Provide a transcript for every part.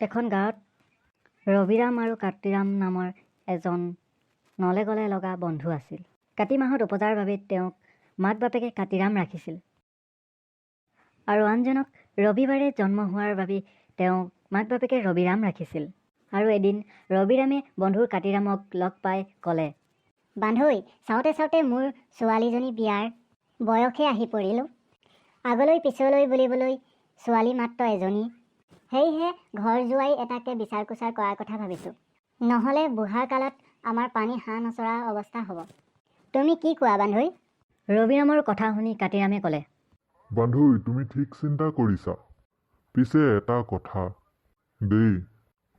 এখন গাঁৱত ৰবিৰাম আৰু কাতিৰাম নামৰ এজন নলে গলে লগা বন্ধু আছিল। কাতি মাহত উপজাৰ বাবে তেওঁক মাক বাপেকে কাতিৰাম ৰাখিছিল আৰু আনজনক ৰবিবাৰে জন্ম হোৱাৰ বাবে তেওঁক মাক বাপেকে ৰবিৰাম ৰাখিছিল। আৰু এদিন ৰবিৰামে বন্ধুৰ কাতিৰামক লগ পাই ক'লে, বান্ধৈ, চাওঁতে চাওঁতে মোৰ ছোৱালীজনী বিয়াৰ বয়সে আহি পৰিলো। আগলৈ পিছলৈ বুলিবলৈ ছোৱালী মাত্ৰ এজনী। সেয়েহে ঘৰ জোৱাই এটাকে বিচাৰ কুচাৰ কৰাৰ কথা ভাবিছোঁ। নহ'লে বুঢ়াৰ কালত আমাৰ পানী হাঁহ নচৰা অৱস্থা হ'ব। তুমি কি কোৱা বান্ধৈ? ৰবিৰামৰ কথা শুনি কাতিৰামে ক'লে, বান্ধৈ, তুমি ঠিক চিন্তা কৰিছা। পিছে এটা কথা দেই,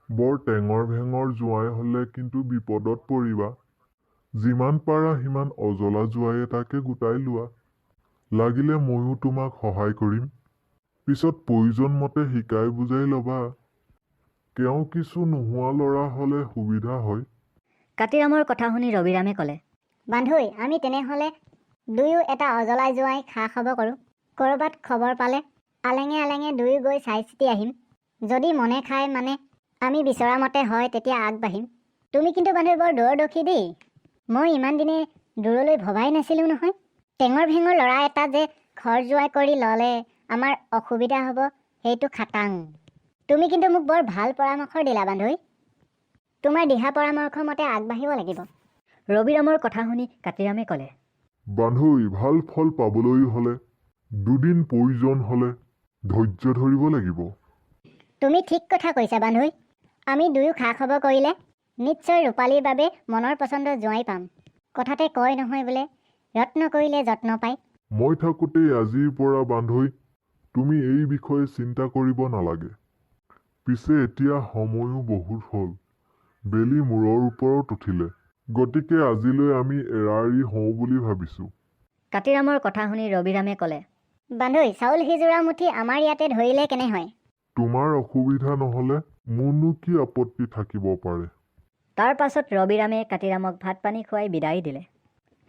বৰ টেঙৰ ভেঙৰ জোৱাই হ'লে কিন্তু বিপদত পৰিবা। যিমান পাৰা সিমান অজলা জোৱাই এটাকে গোটাই লোৱা। লাগিলে ময়ো তোমাক সহায় কৰিম। পিছত প্ৰয়োজন মতে শিকাই বুজাই ল'বা। কেও কিছু নোহোৱা ল'ৰা হ'লে সুবিধা হয়। কাতিৰামৰ কথা শুনি ৰবিৰামে ক'লে, বান্ধৈ, আমি তেনেহ'লে দুয়ো এটা অজলা জোৱাই খা খবৰ কৰোঁ। ক'ৰবাত খবৰ পালে আলেঙে আলেঙে দুয়ো গৈ চাই চিতি আহিম। যদি মনে খায় মানে আমি বিচৰা মতে হয় তেতিয়া আগবাঢ়িম। তুমি কিন্তু বান্ধৈ বৰ দূৰদৰ্শী দেই। মই ইমান দিনে দূৰলৈ ভবাই নাছিলোঁ নহয়। টেঙৰ ভেঙৰ ল'ৰা এটা যে ঘৰ জোৱাই কৰি ল'লে আমাৰ অসুবিধা হ'ব সেইটো খাটাং। তুমি কিন্তু মোক বৰ ভাল পৰামৰ্শ দিলা বান্ধৈ। তোমাৰ দিহা পৰামৰ্শ মতে আগবাঢ়িব লাগিব। ৰবিৰামৰ কথা শুনি কাতিৰামে ক'লে, বান্ধৈ, ভাল ফল পাবলৈ হ'লে দুদিন প্ৰয়োজন হ'লে ধৈৰ্য ধৰিব লাগিব। তুমি ঠিক কথা কৈছা বান্ধৈ। আমি দুয়ো খা খবৰ কৰিলে নিশ্চয় ৰূপালীৰ বাবে মনৰ পচন্দ জোৱাই পাম। কথাতে কয় নহয় বোলে, যত্ন কৰিলে যত্ন পায়। মই থাকোঁতেই আজিৰ পৰা বান্ধৈ তুমি এই বিষয়ে চিন্তা কৰিব নালাগে। পিছে এতিয়া সময়ো বহুত হ'ল। বেলি মূৰৰ ওপৰত উঠিলে। গতিকে আজিলৈ আমি এৰাৰি হওঁ বুলি ভাবিছোঁ। কাতিৰামৰ কথা শুনি ৰবিৰামে ক'লে, বান্ধৈ, চাউল সিজোৰা মুঠি আমাৰ ইয়াতে ধৰিলে কেনে হয়? তোমাৰ অসুবিধা নহ'লে মোৰনো কি আপত্তি থাকিব পাৰে। তাৰ পাছত ৰবিৰামে কাতিৰামক ভাত পানী খুৱাই বিদায় দিলে।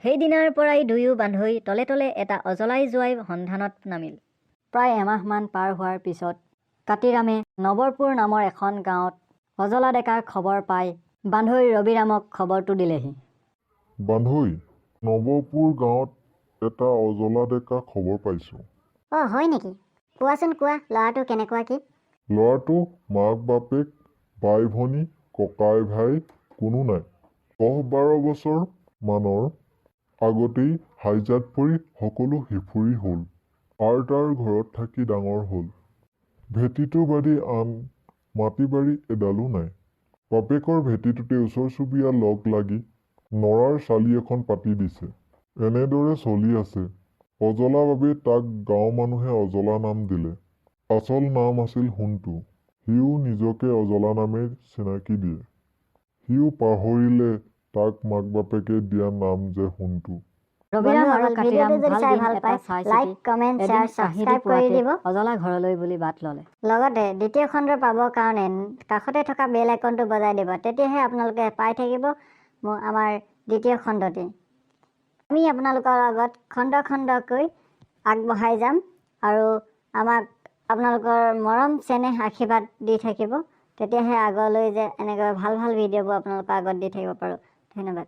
সেইদিনাৰ পৰাই দুয়ো বান্ধৈ তলে তলে এটা অজলাই জোৱাই সন্ধানত নামিল। প্ৰায় এমাহমান পাৰ হোৱাৰ পিছত কাতিৰামে নৱৰপুৰ নামৰ এখন গাঁৱত অজলা ডেকাৰ খবৰ পাই বান্ধৈ ৰবিৰামক খবৰটো দিলেহি। বান্ধৈ, নৱপুৰ গাঁৱত এটা অজলা ডেকা খবৰ পাইছোঁ। অঁ, হয় নেকি? কোৱাচোন কোৱা, ল'ৰাটো কেনেকুৱা কি? ল'ৰাটো মাক বাপেক, বাই ভনী, ককাই ভাই কোনো নাই। 10-12 বছৰ মানৰ আগতেই হাইজাত পৰি সকলো হেফুৰি হ'ল। তাৰ ঘৰত থাকি ডাঙৰ হ'ল। ভেটিটো বাদে আন মাটি বাৰী এডালো নাই। বাপেকৰ ভেটিটোতে ওচৰ চুবুৰীয়া লগ লাগি নৰাৰ চালি এখন পাতি দিছে। এনেদৰে চলি আছে। অজলা বাবে তাক গাঁও মানুহে অজলা নাম দিলে। আচল নাম আছিল সোণটো। সিও নিজকে অজলা নামে চিনাকি দিয়ে। সিও পাহৰিলে তাক মাক বাপেকে দিয়া নাম যে সোণটো। ৰবিৰাম আৰু কাতিৰাম ভিডিঅ'টো যদি ভাল চাই দিন ভাল এটা পায় চাই লাইক, চিতি কমেণ্ট, এদিন শ্বেয়াৰ, কাহিনী ছাবস্ক্ৰাইব কৰি পোৱাতে দিব। অজলা ঘৰলৈ বুলি বাট ল'লে। লগতে দ্বিতীয় খণ্ড পাবৰ কাৰণে কাষতে থকা বেল আইকনটো বজাই দিব। তেতিয়াহে আপোনালোকে পাই থাকিব আমাৰ দ্বিতীয় খণ্ডটি। আমি আপোনালোকৰ লগত খণ্ড খণ্ডকৈ আগবঢ়াই যাম আৰু আমাক আপোনালোকৰ মৰম চেনেহ আশীৰ্বাদ দি থাকিব। তেতিয়াহে আগলৈ যে এনেকৈ ভাল ভাল ভিডিঅ'বোৰ আপোনালোকৰ আগত দি থাকিব পাৰোঁ। ধন্যবাদ।